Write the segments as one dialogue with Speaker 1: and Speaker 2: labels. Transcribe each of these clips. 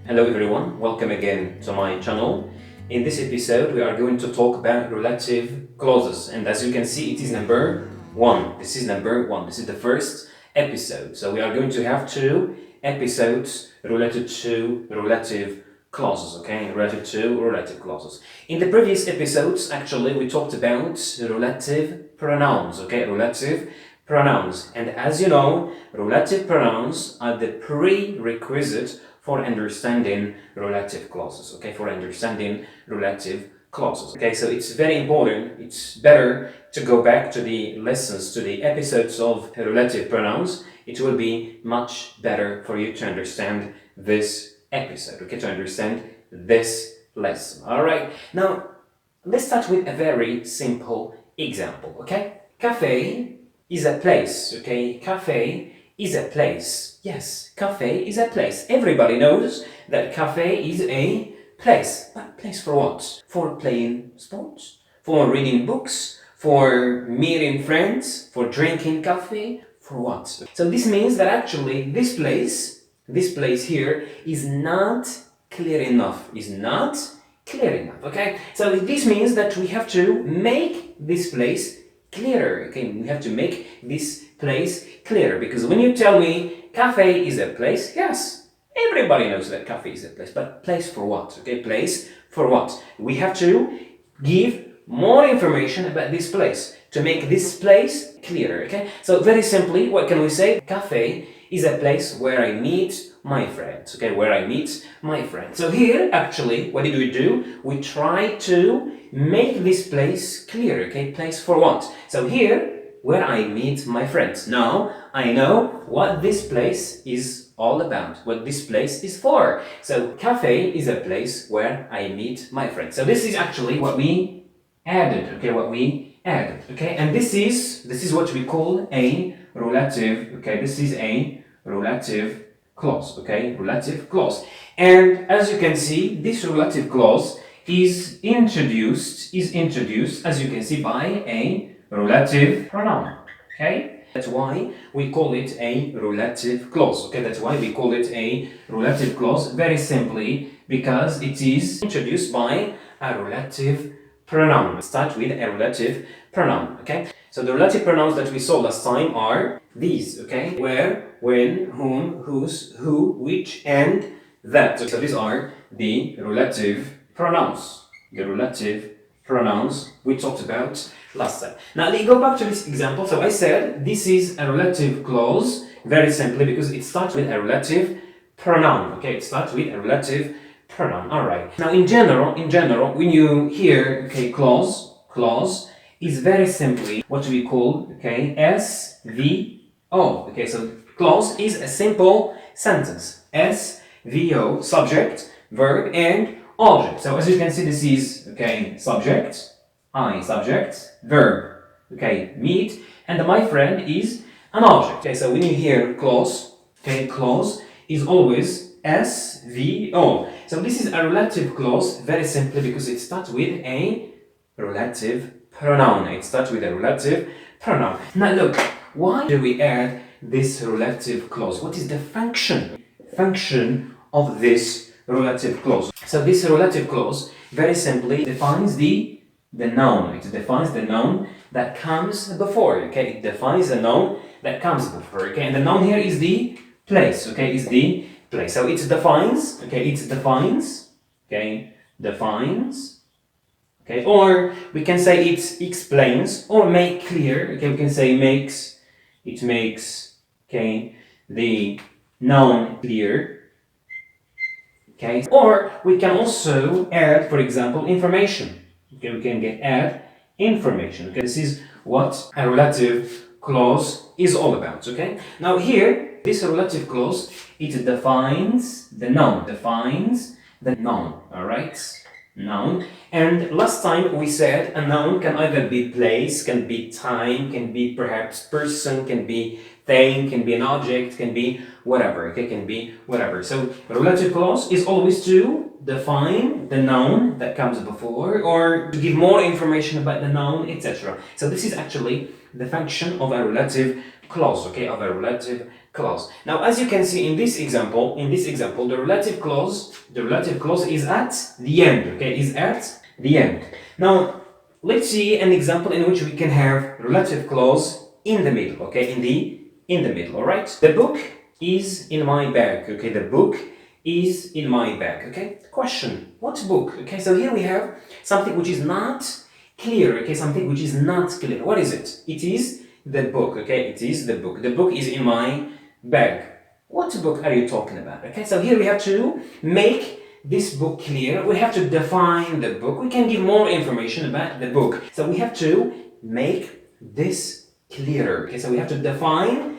Speaker 1: Hello everyone, welcome again to my channel. In this episode we are going to talk about relative clauses, and as you can see it is number 1. This is number 1. This is the first episode. So we are going to have 2 episodes related to relative clauses, okay? Related to relative clauses. In the previous episodes actually we talked about relative pronouns, okay? Relative pronouns. And as you know, relative pronouns are the prerequisite for understanding relative clauses, okay? For understanding relative clauses, okay? So it's very important, it's better to go back to the lessons, to the episodes of relative pronouns. It will be much better for you to understand this episode, okay? To understand this lesson, all right? Now, let's start with a very simple example, okay? Cafe is a place, okay? Cafe is a place. Yes, cafe is a place. Everybody knows that cafe is a place. But place for what? For playing sports? For reading books? For meeting friends? For drinking coffee? For what? So this means that actually this place here is not clear enough. Is not clear enough, okay? So this means that we have to make this place clearer, okay? We have to make this place clearer, because when you tell me cafe is a place, yes, everybody knows that cafe is a place, but place for what, okay? Place for what? We have to give more information about this place to make this place clearer, okay? So very simply, what can we say? Cafe is a place where I meet my friends, okay? Where I meet my friends. So here, actually, what did we do? We try to make this place clear, okay? Place for what? So here, where I meet my friends. Now, I know what this place is all about, what this place is for. So, cafe is a place where I meet my friends. So this is actually what we added, okay? What we added, okay? And this is what we call a relative, okay? This is a relative clause, okay? Relative clause. And as you can see, this relative clause is introduced, as you can see, by a relative pronoun, okay? That's why we call it a relative clause, okay? That's why we call it a relative clause, very simply because it is introduced by a relative pronoun. Start with a relative pronoun, okay? So the relative pronouns that we saw last time are these, okay? Where, when, whom, whose, who, which, and that. So these are the relative pronouns. The relative pronouns we talked about last time. Now let's go back to this example. So I said this is a relative clause, very simply because it starts with a relative pronoun, okay? It starts with a relative pronoun. All right. Now, in general, when you hear, okay, clause is very simply what we call, okay, SVO. Okay, so clause is a simple sentence. SVO, subject, verb, and object. So as you can see, this is, okay, subject, I, subject, verb, okay, meet, and my friend is an object. Okay, so when you hear clause, okay, clause is always SVO. So this is a relative clause, very simply because it starts with a relative pronoun. It starts with a relative pronoun. Now look, why do we add this relative clause? What is the function of this relative clause? So this relative clause very simply defines the noun. It defines the noun that comes before, okay? It defines the noun that comes before, okay? And the noun here is the place, okay? Is the place. So it defines, okay? It defines, okay? Defines, okay? Or we can say it explains or make clear, okay? We can say makes, it makes, okay, the noun clear, okay? Or we can also add, for example, information. Okay, we can add information. Okay, this is what a relative clause is all about. Okay, now here, this relative clause, it defines the noun. All right, noun. And last time we said a noun can either be place, can be time, can be perhaps person, can be thing, can be an object, can be whatever, okay, can be whatever. So a relative clause is always to define the noun that comes before or to give more information about the noun, etc. So this is actually the function of a relative clause, okay, of a relative clause. Now, as you can see in this example, the relative clause is at the end, okay, is at the end. Now, let's see an example in which we can have relative clause in the middle, okay, in the middle, all right? The book is in my bag, okay, the book is in my bag, okay? Question, what book? Okay, so here we have something which is not clear, okay, something which is not clear. What is it? It is the book, okay, it is the book. The book is in my bag. What book are you talking about? Okay, so here we have to make this book clear. We have to define the book. We can give more information about the book. So we have to make this clearer. Okay, so we have to define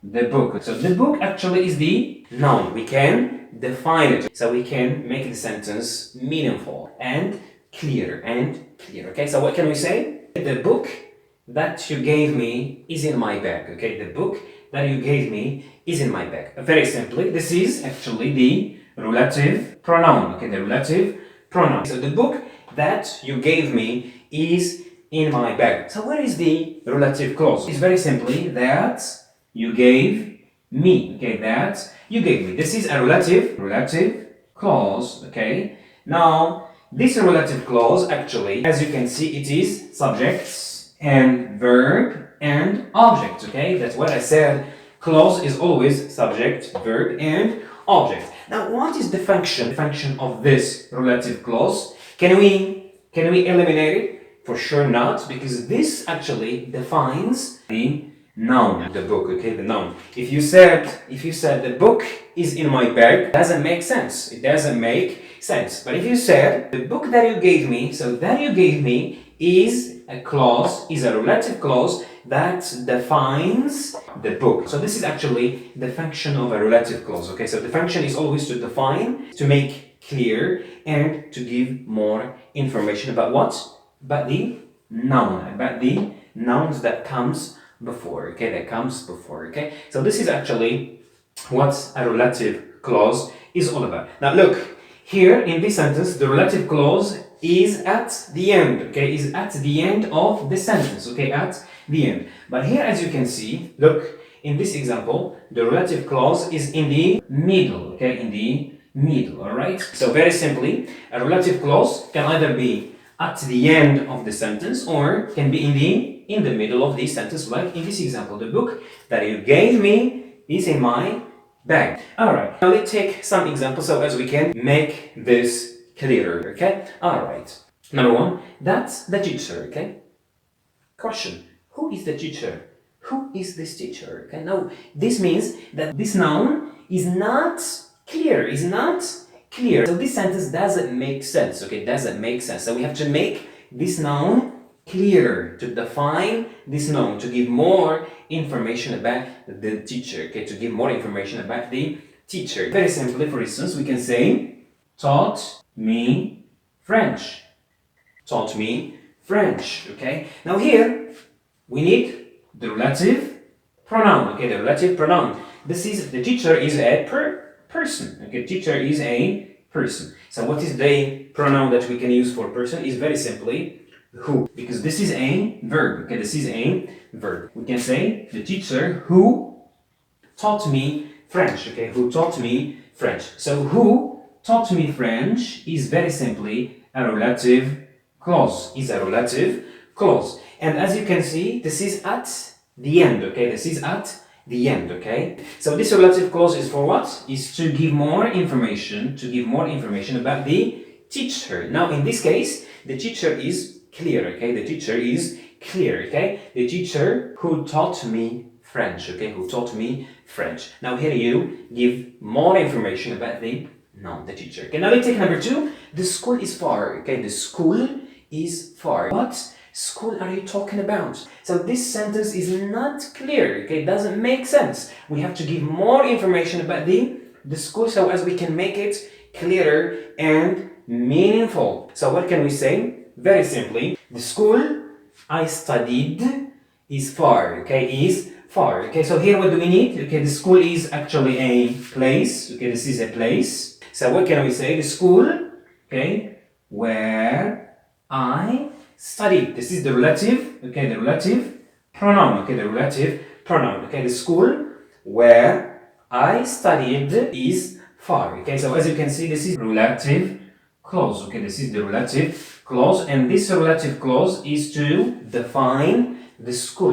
Speaker 1: the book. So the book actually is the noun. We can define it. So we can make the sentence meaningful and clear. Okay, so what can we say? The book that you gave me is in my bag. Okay, the book that you gave me is in my bag. Very simply, this is actually the relative pronoun. Okay, the relative pronoun. So the book that you gave me is in my bag. So where is the relative clause? It's very simply that you gave me. Okay, that you gave me. This is a relative clause. Okay. Now this relative clause actually, as you can see, it is subjects and verb and object. Okay, that's what I said. Clause is always subject, verb, and object. Now, what is the function of this relative clause? Can we eliminate it? For sure not, because this actually defines the noun, the book. Okay, the noun. If you said the book is in my bag, it doesn't make sense. It doesn't make sense. But if you said the book that you gave me, so that you gave me is a clause, is a relative clause that defines the book. So this is actually the function of a relative clause. Okay, so the function is always to define, to make clear, and to give more information about what? About the noun, about the nouns that comes before. Okay, that comes before. Okay, so this is actually what a relative clause is all about. Now look, here in this sentence, the relative clause is at the end, okay, is at the end of the sentence, okay, at the end. But here, as you can see, look, in this example, the relative clause is in the middle, okay, in the middle, all right? So very simply, a relative clause can either be at the end of the sentence or can be in the middle of the sentence, like in this example, the book that you gave me is in my bag. All right, now let's take some examples so as we can make this clearer, okay? All right. Number one, that's the teacher, okay? Question, who is the teacher? Who is this teacher? Okay, now this means that this noun is not clear, is not clear. So this sentence doesn't make sense, okay? Doesn't make sense. So we have to make this noun clearer, to define this noun, to give more information about the teacher, okay? To give more information about the teacher. Very simply, for instance, we can say, taught me French. Taught me French, okay? Now here, we need the relative pronoun, okay? The relative pronoun. This is, the teacher is a person, okay? Teacher is a person. So what is the pronoun that we can use for person? Is very simply who, because this is a verb, okay? This is a verb. We can say, the teacher who taught me French, okay? Who taught me French. So who taught me French is very simply a relative clause, is a relative clause. And as you can see, this is at the end, okay? This is at the end, okay? So this relative clause is for what? Is to give more information, about the teacher. Now in this case, the teacher is clear, okay? The teacher is clear, okay? The teacher who taught me French, okay? Who taught me French. Now here you give more information about the noun, the teacher. Okay, now let's take number two. The school is far, okay? The school is far. What school are you talking about? So this sentence is not clear, okay? It doesn't make sense. We have to give more information about the school so as we can make it clearer and meaningful. So what can we say? Very simply, the school I studied is far, okay? Is far, okay? So here what do we need? Okay, the school is actually a place, okay? This is a place. So what can we say? The school, okay, where I studied. This is the relative, okay, the relative pronoun, okay, the relative pronoun, okay, the school where I studied is far. Okay, so as you can see, this is relative clause. Okay, this is the relative clause, and this relative clause is to define the school.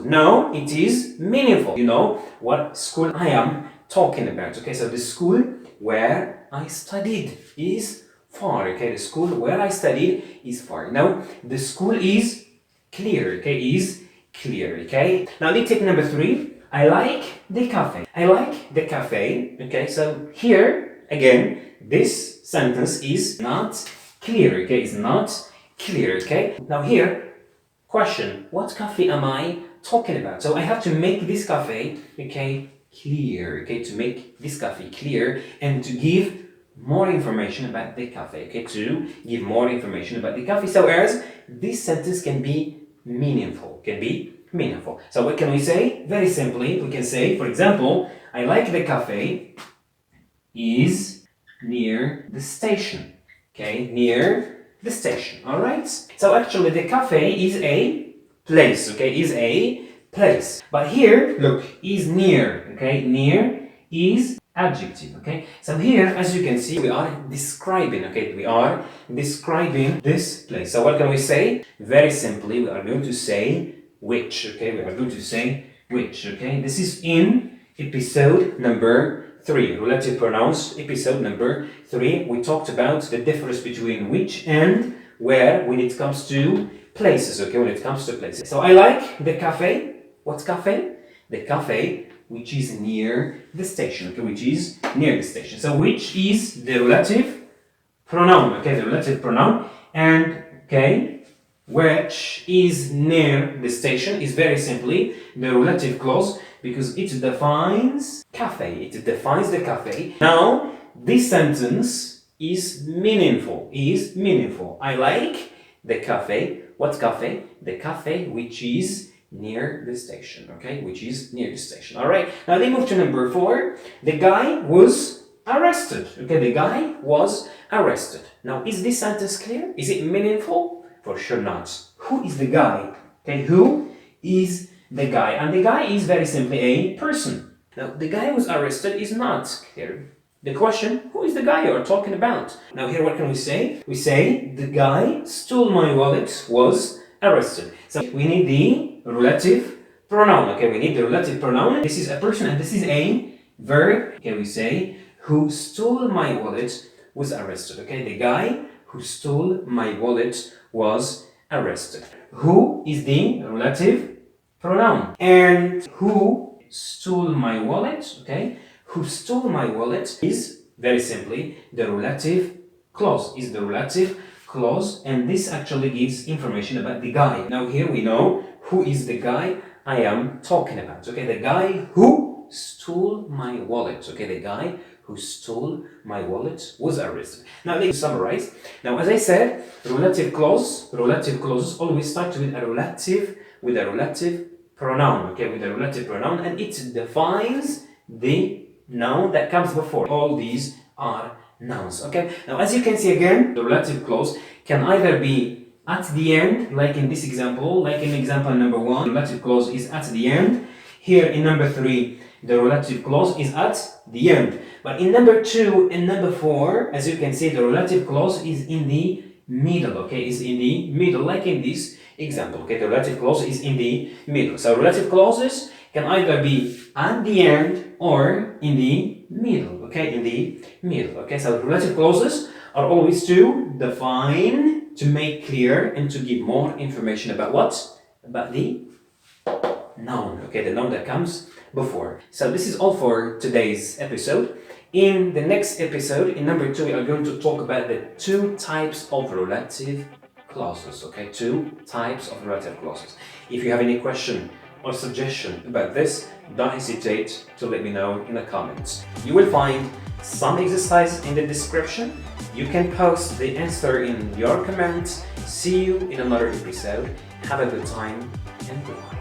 Speaker 1: Now it is meaningful. You know what school I am talking about. Okay, so the school where I studied is far. Okay, the school where I studied is far. Now the school is clear. Okay, is clear. Okay, now let's take number 3. I like the cafe. I like the cafe. Okay, so here again, this sentence is not clear. Okay, it's not clear. Okay, now here, question: what cafe am I talking about? So I have to make this cafe, okay, clear. Okay, to make this cafe clear and to give more information about the cafe. Okay, to give more information about the cafe. So as this sentence can be meaningful. So what can we say? Very simply, we can say, for example, I like the cafe is near the station. Okay, near the station. All right. So actually, the cafe is a place. Okay, is a place. But here, look, is near. Okay, near is adjective. Okay, so here, as you can see, we are describing. Okay, we are describing this place. So what can we say? Very simply, we are going to say which. Okay, we are going to say which. Okay, this is in episode number 3, relative pronouns, episode number 3. We talked about the difference between which and where when it comes to places. Okay, when it comes to places. So I like the cafe. What cafe? The cafe which is near the station. Okay, which is near the station. So which is the relative pronoun. Okay, the relative pronoun. And okay, which is near the station is very simply the relative clause because it defines cafe. It defines the cafe. Now, this sentence is meaningful. I like the cafe. What cafe? The cafe which is near the station. Okay, which is near the station. All right. Now, they move to number 4. The guy was arrested. Okay, the guy was arrested. Now, is this sentence clear? Is it meaningful? For sure not. Who is the guy? Okay, who is the guy? And the guy is very simply a person. Now, the guy who was arrested is not clear. The question, who is the guy you are talking about? Now, here what can we say? We say, the guy stole my wallet, was arrested. So, we need the relative pronoun. Okay, we need the relative pronoun. This is a person and this is a verb. Okay, we say, who stole my wallet was arrested. Okay, the guy who stole my wallet was arrested. Who is the relative pronoun? And who stole my wallet? Okay, who stole my wallet is very simply the relative clause. Is the relative clause, and this actually gives information about the guy. Now here we know who is the guy I am talking about. Okay, the guy who stole my wallet. Okay, the guy who stole my wallet was arrested. Now let's summarize. Now, as I said, relative clauses always start with a relative pronoun. Okay, with a relative pronoun, and it defines the noun that comes before. All these are nouns. Okay. Now, as you can see again, the relative clause can either be at the end, like in this example, like in example number 1, the relative clause is at the end. Here in number 3, the relative clause is at the end. But in number 2 and number 4, as you can see, the relative clause is in the middle. Okay, is in the middle, like in this example. Okay, the relative clause is in the middle. So relative clauses can either be at the end or in the middle. Okay, in the middle. Okay, so relative clauses are always to define, to make clear, and to give more information about what? About the noun. Okay, the noun that comes before. So this is all for today's episode. In the next episode, in number 2, we are going to talk about the 2 types of relative clauses. Okay, 2 types of relative clauses. If you have any question or suggestion about this, don't hesitate to let me know in the comments. You will find some exercises in the description. You can post the answer in your comments. See you in another episode. Have a good time and goodbye.